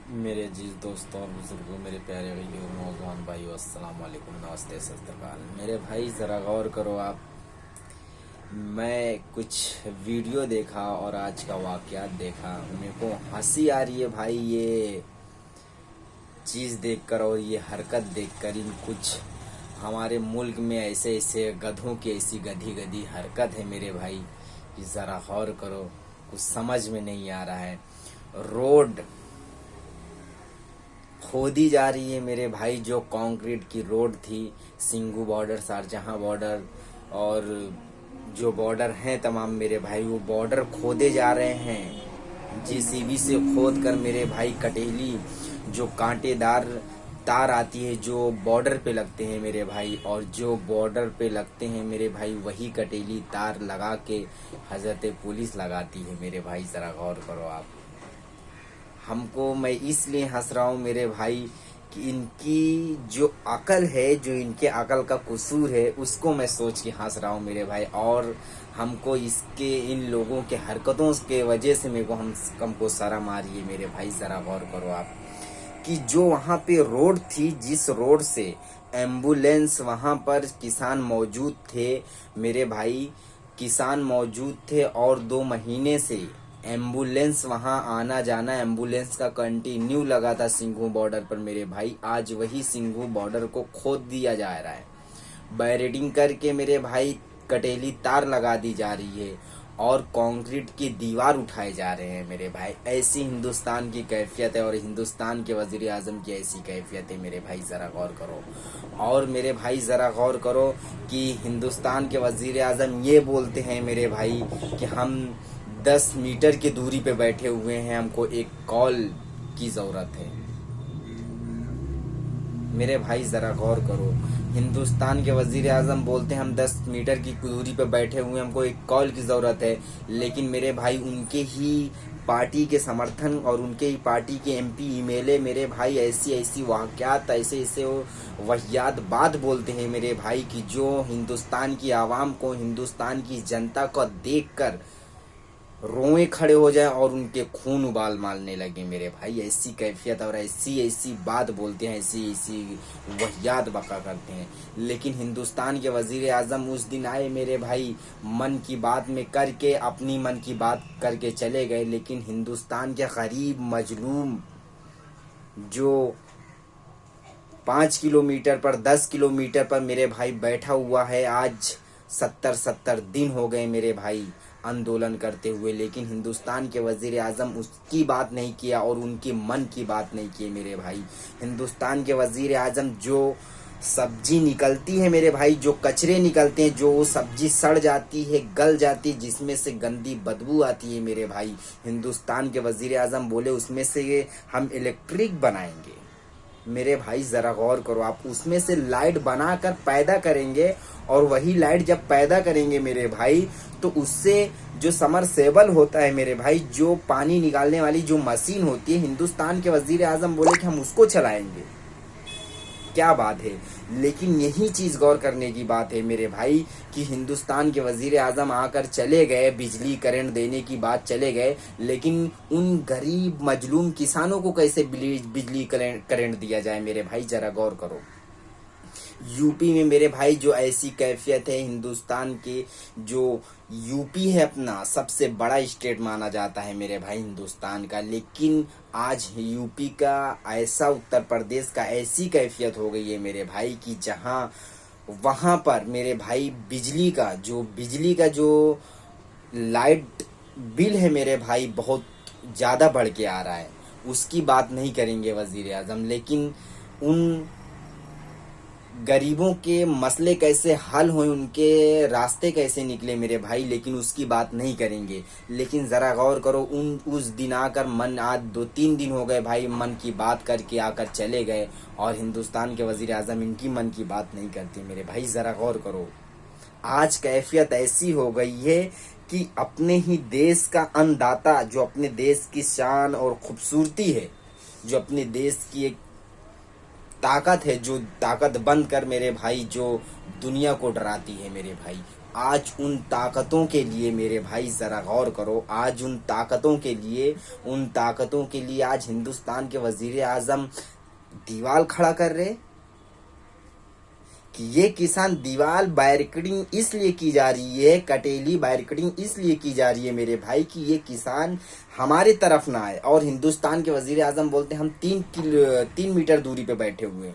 मेरे अजीज दोस्तों और बुजुर्गों, मेरे प्यारे भाइयों और नौजवान भाइयों, अस्सलाम वालेकुम, नमस्ते, सत श्री अकाल। मेरे भाई ज़रा गौर करो आप। मैं कुछ वीडियो देखा और आज का वाक़यात देखा, मेरे को हंसी आ रही है भाई। ये चीज़ देखकर और ये हरकत देखकर, इन कुछ हमारे मुल्क में ऐसे ऐसे गधों की ऐसी गधी गधी हरकत है मेरे भाई कि ज़रा गौर करो। कुछ समझ में नहीं आ रहा है। रोड खोदी जा रही है मेरे भाई, जो कंक्रीट की रोड थी, सिंघू बॉर्डर, शारजहां बॉर्डर और जो बॉर्डर हैं तमाम मेरे भाई, वो बॉर्डर खोदे जा रहे हैं जेसीबी से खोद कर मेरे भाई। कटेली जो कांटेदार तार आती है जो बॉर्डर पे लगते हैं मेरे भाई, और जो बॉर्डर पे लगते हैं मेरे भाई, वही कटेली तार लगा के हजरत पुलिस लगाती है मेरे भाई। जरा गौर करो आप। हमको, मैं इसलिए हंस रहा हूँ मेरे भाई कि इनकी जो अकल है, जो इनके अकल का कसूर है, उसको मैं सोच के हंस रहा हूँ मेरे भाई। और हमको इसके, इन लोगों के हरकतों के वजह से मेरे को हमको शर्म आ रही है मेरे भाई। जरा गौर करो आप कि जो वहाँ पे रोड थी, जिस रोड से एम्बुलेंस, वहाँ पर किसान मौजूद थे मेरे भाई, किसान मौजूद थे और 2 महीने से एम्बुलेंस वहाँ आना जाना, एम्बुलेंस का कंटिन्यू लगा था सिंघू बॉर्डर पर मेरे भाई। आज वही सिंघू बॉर्डर को खोद दिया जा रहा है, बैरिडिंग करके मेरे भाई कटेली तार लगा दी जा रही है और कंक्रीट की दीवार उठाए जा रहे हैं मेरे भाई। ऐसी हिंदुस्तान की कैफियत है और हिंदुस्तान के वजीर आजम की ऐसी कैफियत है मेरे भाई। ज़रा गौर करो। और मेरे भाई ज़रा गौर करो कि हिंदुस्तान के वजीर आजम ये बोलते हैं मेरे भाई कि हम 10 मीटर की दूरी पे बैठे हुए हैं, हमको एक कॉल की ज़रूरत है। मेरे भाई ज़रा गौर करो, हिंदुस्तान के वजीर आजम बोलते हैं हम 10 मीटर की दूरी पे बैठे हुए हैं, हमको एक कॉल की ज़रूरत है। लेकिन मेरे भाई उनके ही पार्टी के समर्थन और उनके ही पार्टी के एमपी एमएलए मेरे भाई ऐसी ऐसी वाक़यात, ऐसे ऐसे वाहियात बात बोलते हैं मेरे भाई कि जो हिंदुस्तान की आवाम को, हिंदुस्तान की जनता को देख कर रोए खड़े हो जाए और उनके खून उबाल मारने लगे मेरे भाई। ऐसी कैफियत और ऐसी ऐसी बात बोलते हैं, ऐसी ऐसी वहियात बका करते हैं। लेकिन हिंदुस्तान के वजीर आजम उस दिन आए मेरे भाई, मन की बात में करके अपनी मन की बात करके चले गए। लेकिन हिंदुस्तान के गरीब मजलूम जो 5 किलोमीटर पर, 10 किलोमीटर पर मेरे भाई बैठा हुआ है, आज 70-70 दिन हो गए मेरे भाई आंदोलन करते हुए, लेकिन हिंदुस्तान के वजीर आजम उसकी बात नहीं किया और उनकी मन की बात नहीं की मेरे भाई। हिंदुस्तान के वजीर आजम, जो सब्जी निकलती है मेरे भाई, जो कचरे निकलते हैं, जो सब्जी सड़ जाती है, गल जाती है, जिसमें से गंदी बदबू आती है मेरे भाई, हिंदुस्तान के वजीर आजम बोले उसमें से हम इलेक्ट्रिक बनाएंगे। मेरे भाई ज़रा गौर करो आप, उसमें से लाइट बनाकर पैदा करेंगे और वही लाइट जब पैदा करेंगे मेरे भाई, तो उससे जो समरसेबल होता है मेरे भाई, जो पानी निकालने वाली जो मशीन होती है, हिंदुस्तान के वजीर आजम बोले कि हम उसको चलाएंगे। क्या बात है। लेकिन यही चीज़ गौर करने की बात है मेरे भाई कि हिंदुस्तान के वजीर आजम आकर चले गए, बिजली करंट देने की बात चले गए, लेकिन उन गरीब मजलूम किसानों को कैसे बिजली करंट दिया जाए मेरे भाई। ज़रा गौर करो। यूपी में मेरे भाई जो ऐसी कैफियत है, हिंदुस्तान के जो यूपी है अपना सबसे बड़ा स्टेट माना जाता है मेरे भाई हिंदुस्तान का, लेकिन आज यूपी का ऐसा, उत्तर प्रदेश का ऐसी कैफियत हो गई है मेरे भाई कि जहां वहां पर मेरे भाई बिजली का जो लाइट बिल है मेरे भाई, बहुत ज़्यादा बढ़ के आ रहा है। उसकी बात नहीं करेंगे वजीर आजम, लेकिन उन गरीबों के मसले कैसे हल हुए, उनके रास्ते कैसे निकले मेरे भाई, लेकिन उसकी बात नहीं करेंगे। लेकिन ज़रा गौर करो, उस दिन आकर मन, आज 2-3 दिन हो गए भाई, मन की बात करके आकर चले गए और हिंदुस्तान के वजीर आजम इनकी मन की बात नहीं करते मेरे भाई। ज़रा गौर करो, आज कैफियत ऐसी हो गई है कि अपने ही देश का अन्नदाता, जो अपने देश की शान और खूबसूरती है, जो अपने देश की एक ताकत है, जो ताकत बंद कर मेरे भाई जो दुनिया को डराती है मेरे भाई, आज उन ताकतों के लिए मेरे भाई जरा गौर करो, आज उन ताकतों के लिए, आज हिंदुस्तान के वजीर आजम दीवार खड़ा कर रहे कि ये किसान दीवार बैरिकेडिंग इसलिए की जा रही है, कटेली बैरिकेडिंग इसलिए की जा रही है मेरे भाई कि ये किसान हमारे तरफ ना आए। और हिंदुस्तान के वजीर आजम बोलते हैं हम 3 मीटर दूरी पे बैठे हुए हैं,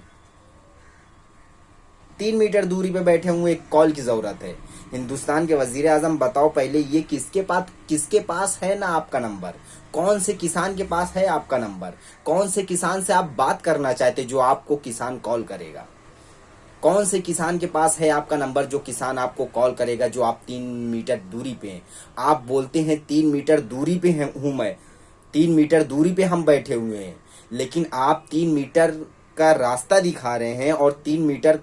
3 मीटर दूरी पे बैठे हुए, एक कॉल की जरूरत है। हिंदुस्तान के वजीर आजम बताओ पहले ये किसके पास है ना आपका नंबर, कौन से किसान के पास है आपका नंबर, कौन से किसान से आप बात करना चाहते जो आपको किसान कॉल करेगा, कौन से किसान के पास है आपका नंबर जो किसान आपको कॉल करेगा जो आप 3 मीटर दूरी पे हैं। आप बोलते हैं 3 मीटर दूरी पे हूं मैं, 3 मीटर दूरी पे हम बैठे हुए हैं, लेकिन आप 3 मीटर का रास्ता दिखा रहे हैं और 3 मीटर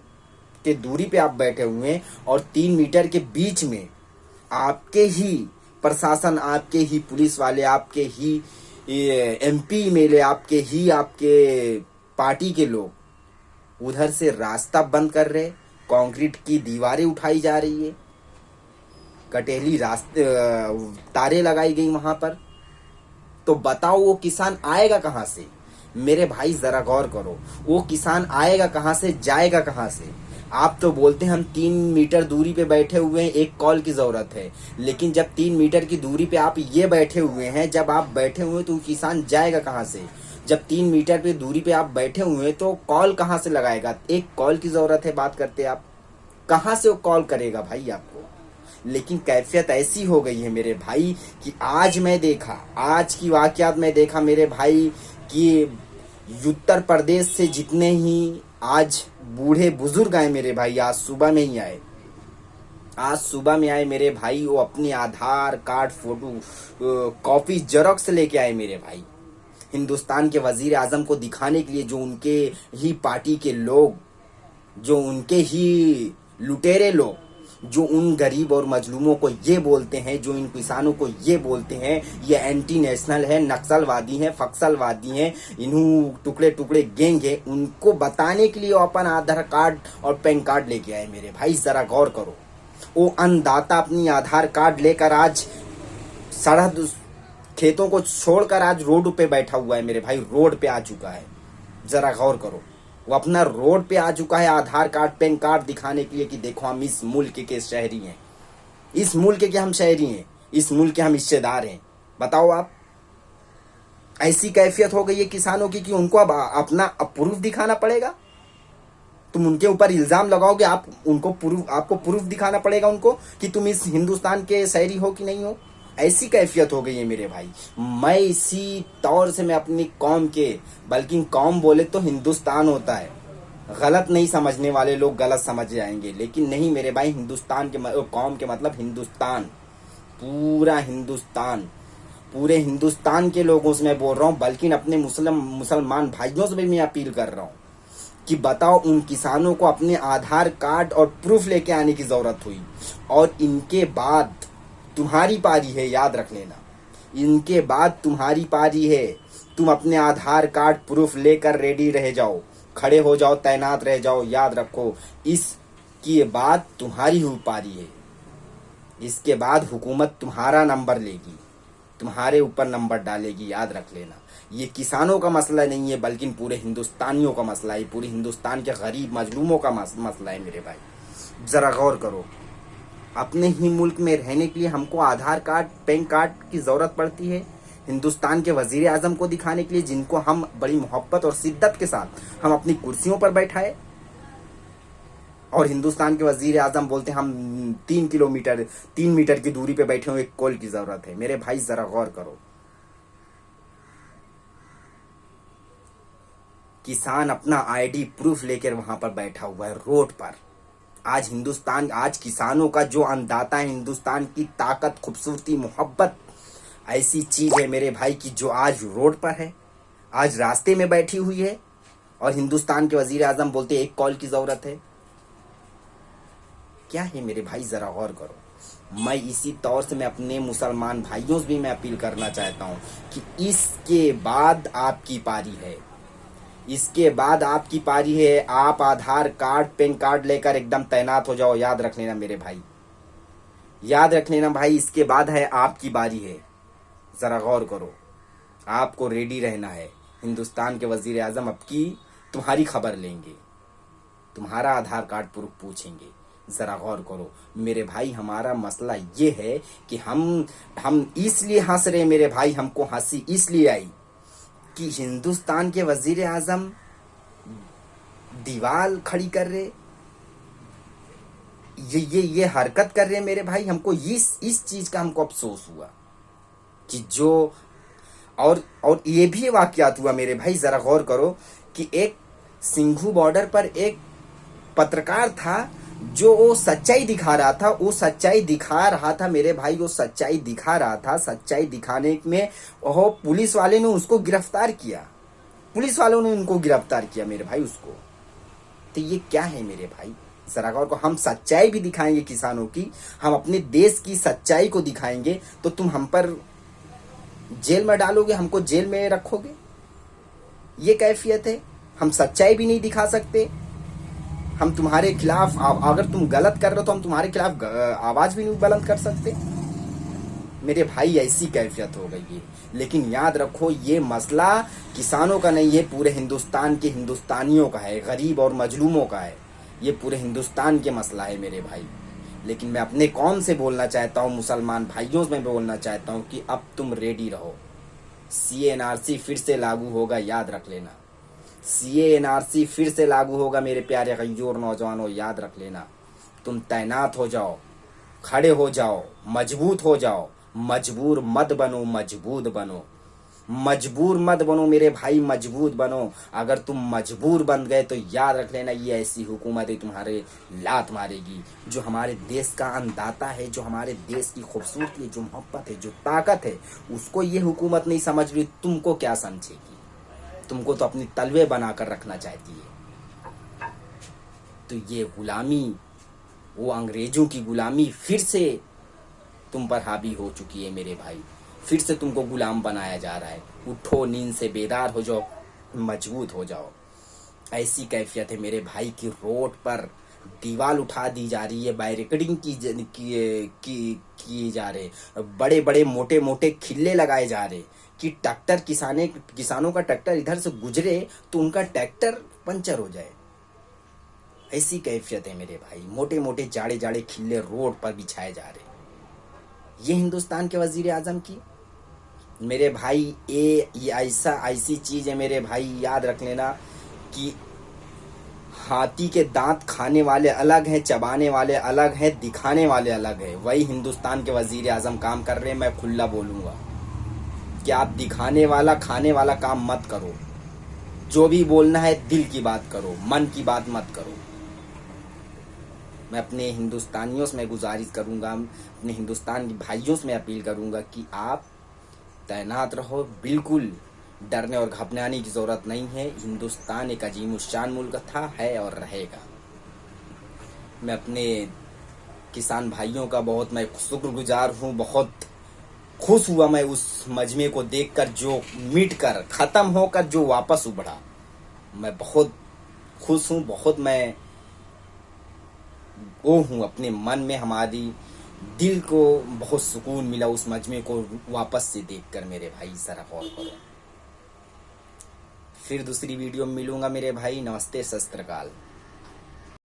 के दूरी पे आप बैठे हुए हैं और 3 मीटर के बीच में आपके ही प्रशासन, आपके ही पुलिस वाले, आपके ही MP MLA, आपके पार्टी के लोग उधर से रास्ता बंद कर रहे, कंक्रीट की दीवारें उठाई जा रही है, कटेली रास्ते तारे लगाई गई वहां पर। तो बताओ वो किसान आएगा कहां से मेरे भाई, जरा गौर करो, वो किसान आएगा कहां से, जाएगा कहां से। आप तो बोलते हैं हम 3 मीटर दूरी पे बैठे हुए हैं, एक कॉल की जरूरत है, लेकिन जब 3 मीटर की दूरी पे आप ये बैठे हुए हैं, जब आप बैठे हुए तो किसान जाएगा कहां से। जब 3 मीटर पे दूरी पे आप बैठे हुए हैं तो कॉल कहां से लगाएगा, एक कॉल की जरूरत है, बात करते आप कहां से वो कॉल करेगा भाई आपको। लेकिन कैफियत ऐसी हो गई है मेरे भाई कि आज की वाकयात में देखा मेरे भाई कि उत्तर प्रदेश से जितने ही आज बूढ़े बुजुर्ग आए मेरे भाई, आज सुबह में आए मेरे भाई, वो अपने आधार कार्ड फोटो कॉपी जेरॉक्स लेके आए मेरे भाई, हिंदुस्तान के वजीर आजम को दिखाने के लिए, जो उनके ही पार्टी के लोग, जो उनके ही लुटेरे लोग, जो उन गरीब और मजलूमों को ये बोलते हैं, जो इन किसानों को ये बोलते हैं ये एंटी नेशनल है, नक्सलवादी हैं, फक्सलवादी हैं, इन्हू टुकड़े टुकड़े गैंग है, उनको बताने के लिए अपन आधार कार्ड और पैन कार्ड लेके आए मेरे भाई। जरा गौर करो, वो अन्नदाता अपनी आधार कार्ड लेकर आज सरहद खेतों को छोड़कर आज रोड पे बैठा हुआ है मेरे भाई, रोड पे आ चुका है। जरा गौर करो, वो अपना रोड पे आ चुका है आधार कार्ड पैन कार्ड दिखाने के लिए कि देखो हम इस मुल्क के शहरी हैं, इस मुल्क के हम शहरी हैं, इस मुल्क के हम हिस्सेदार हैं। बताओ आप, ऐसी कैफियत हो गई है किसानों की कि उनको अब अपना प्रूफ दिखाना पड़ेगा। तुम उनके ऊपर इल्जाम लगाओगे, आपको प्रूफ दिखाना पड़ेगा उनको कि तुम इस हिंदुस्तान के शहरी हो कि नहीं हो। ऐसी कैफियत हो गई है मेरे भाई। मैं इसी तौर से मैं अपनी कौम के, बल्कि कौम बोले तो हिंदुस्तान होता है, गलत नहीं समझने वाले लोग गलत समझ जाएंगे, लेकिन नहीं मेरे भाई, हिंदुस्तान के कौम के मतलब हिंदुस्तान, पूरा हिंदुस्तान, पूरे हिंदुस्तान के लोगों से मैं बोल रहा हूँ, बल्कि अपने मुसलमान भाइयों से भी मैं अपील कर रहा हूँ कि बताओ उन किसानों को अपने आधार कार्ड और प्रूफ लेके आने की जरूरत हुई, और इनके बाद तुम्हारी पारी है, याद रख लेना, इनके बाद तुम्हारी पारी है। तुम अपने आधार कार्ड प्रूफ लेकर रेडी रह जाओ, खड़े हो जाओ, तैनात रह जाओ, याद रखो इसके बाद तुम्हारी हुई पारी है। इसके बाद हुकूमत तुम्हारा नंबर लेगी, तुम्हारे ऊपर नंबर डालेगी, याद रख लेना। ये किसानों का मसला नहीं है, बल्कि पूरे हिंदुस्तानियों का मसला है, पूरे हिंदुस्तान के गरीब मजलूमों का मसला है मेरे भाई। जरा गौर करो, अपने ही मुल्क में रहने के लिए हमको आधार कार्ड पैन कार्ड की जरूरत पड़ती है, हिंदुस्तान के वजीर आजम को दिखाने के लिए, जिनको हम बड़ी मोहब्बत और शिद्दत के साथ हम अपनी कुर्सियों पर बैठाए, और हिंदुस्तान के वजीर आजम बोलते हैं हम 3 मीटर की दूरी पे बैठे हुए, एक कॉल की जरूरत है मेरे भाई। जरा गौर करो, किसान अपना ID प्रूफ लेकर वहां पर बैठा हुआ है रोड पर। आज किसानों का जो अन्नदाता है, हिंदुस्तान की ताकत, खूबसूरती, मोहब्बत ऐसी चीज है मेरे भाई कि जो आज रोड पर है, आज रास्ते में बैठी हुई है, और हिंदुस्तान के वजीर आजम बोलते एक कॉल की जरूरत है। क्या है मेरे भाई, जरा गौर करो। मैं इसी तौर से मैं अपने मुसलमान भाइयों से भी मैं अपील करना चाहता हूं कि इसके बाद आपकी पारी है, इसके बाद आपकी पारी है। आप आधार कार्ड पैन कार्ड लेकर एकदम तैनात हो जाओ, याद रख लेना मेरे भाई। याद रख लेना भाई, इसके बाद है आपकी बारी है, जरा गौर करो, आपको रेडी रहना है। हिंदुस्तान के वजीर आजम अब की तुम्हारी खबर लेंगे, तुम्हारा आधार कार्ड प्रूफ पूछेंगे, जरा गौर करो मेरे भाई। हमारा मसला ये है कि हम इसलिए हंस रहे मेरे भाई, हमको हंसी इसलिए आई कि हिंदुस्तान के वजीर आजम दीवार खड़ी कर रहे, ये हरकत कर रहे मेरे भाई। हमको इस चीज का हमको अफसोस हुआ कि जो और ये भी वाकयात हुआ मेरे भाई, जरा गौर करो कि एक सिंघू बॉर्डर पर एक पत्रकार था जो वो सच्चाई दिखा रहा था, वो सच्चाई दिखा रहा था मेरे भाई, वो सच्चाई दिखा रहा था। सच्चाई दिखाने में वो पुलिस वाले ने उसको गिरफ्तार किया, पुलिस वालों ने उनको गिरफ्तार किया मेरे भाई उसको। तो ये क्या है मेरे भाई, जरा गौर को। हम सच्चाई भी दिखाएंगे किसानों की, हम अपने देश की सच्चाई को दिखाएंगे, तो तुम हम पर जेल में डालोगे, हमको जेल में रखोगे, ये कैफियत है। हम सच्चाई भी नहीं दिखा सकते, हम तुम्हारे खिलाफ, अगर तुम गलत कर रहे हो तो हम तुम्हारे खिलाफ आवाज भी नहीं बुलंद कर सकते मेरे भाई, ऐसी कैफियत हो गई है। लेकिन याद रखो ये मसला किसानों का नहीं है, पूरे हिंदुस्तान के हिंदुस्तानियों का है, गरीब और मजलूमों का है, ये पूरे हिंदुस्तान के मसला है मेरे भाई। लेकिन मैं अपने कौम से बोलना चाहता हूँ, मुसलमान भाइयों से मैं बोलना चाहता हूँ कि अब तुम रेडी रहो। CA/NRC फिर से लागू होगा, याद रख लेना। CA/NRC फिर से लागू होगा मेरे प्यारे गय्योर नौजवानों, याद रख लेना। तुम तैनात हो जाओ, खड़े हो जाओ, मजबूत हो जाओ, मजबूर मत बनो, मजबूत बनो, मजबूर मत बनो मेरे भाई, मजबूत बनो। अगर तुम मजबूर बन गए तो याद रख लेना, ये ऐसी हुकूमत है तुम्हारे लात मारेगी। जो हमारे देश का अन्नदाता है, जो हमारे देश की खूबसूरती है, जो मोहब्बत है, जो ताकत है, उसको ये हुकूमत नहीं समझ रही, तुमको क्या समझेगी? तुमको तो अपनी तलवे बनाकर रखना चाहती है। तो ये गुलामी, वो अंग्रेजों की गुलामी फिर से तुम पर हावी हो चुकी है मेरे भाई, फिर से तुमको गुलाम बनाया जा रहा है। उठो, नींद से बेदार हो जाओ, मजबूत हो जाओ। ऐसी कैफियत है मेरे भाई की रोड पर दीवार उठा दी जा रही है, बैरिकेडिंग की जा रहे, बड़े बड़े मोटे मोटे खिल्ले लगाए जा रहे कि ट्रैक्टर किसानों का ट्रैक्टर इधर से गुजरे तो उनका ट्रैक्टर पंचर हो जाए। ऐसी कैफियत है मेरे भाई, मोटे मोटे जाड़े जाड़े खिल्ले रोड पर बिछाए जा रहे। ये हिंदुस्तान के वजीर आजम की मेरे भाई, ये ऐसी चीज है मेरे भाई, याद रख लेना कि हाथी के दांत खाने वाले अलग हैं, चबाने वाले अलग हैं, दिखाने वाले अलग हैं। वही हिंदुस्तान के वजीर आजम काम कर रहे हैं। मैं खुला बोलूंगा कि आप दिखाने वाला खाने वाला काम मत करो, जो भी बोलना है दिल की बात करो, मन की बात मत करो। मैं अपने हिंदुस्तानियों से मैं गुजारिश करूंगा, अपने हिंदुस्तान के भाइयों से मैं अपील करूंगा कि आप तैनात रहो, बिल्कुल डरने और घबराने की ज़रूरत नहीं है। हिंदुस्तान एक अजीम शान मुल्क था, है और रहेगा। मैं अपने किसान भाइयों का बहुत मैं शुक्रगुजार हूँ, बहुत खुश हुआ मैं उस मजमे को देखकर, जो मिट कर ख़त्म होकर जो वापस उभरा। मैं बहुत खुश हूँ, बहुत मैं वो हूँ अपने मन में, हमारी दिल को बहुत सुकून मिला उस मजमे को वापस से देखकर मेरे भाई। जरा गौर करो। फिर दूसरी वीडियो में मिलूंगा मेरे भाई। नमस्ते, सत श्री अकाल।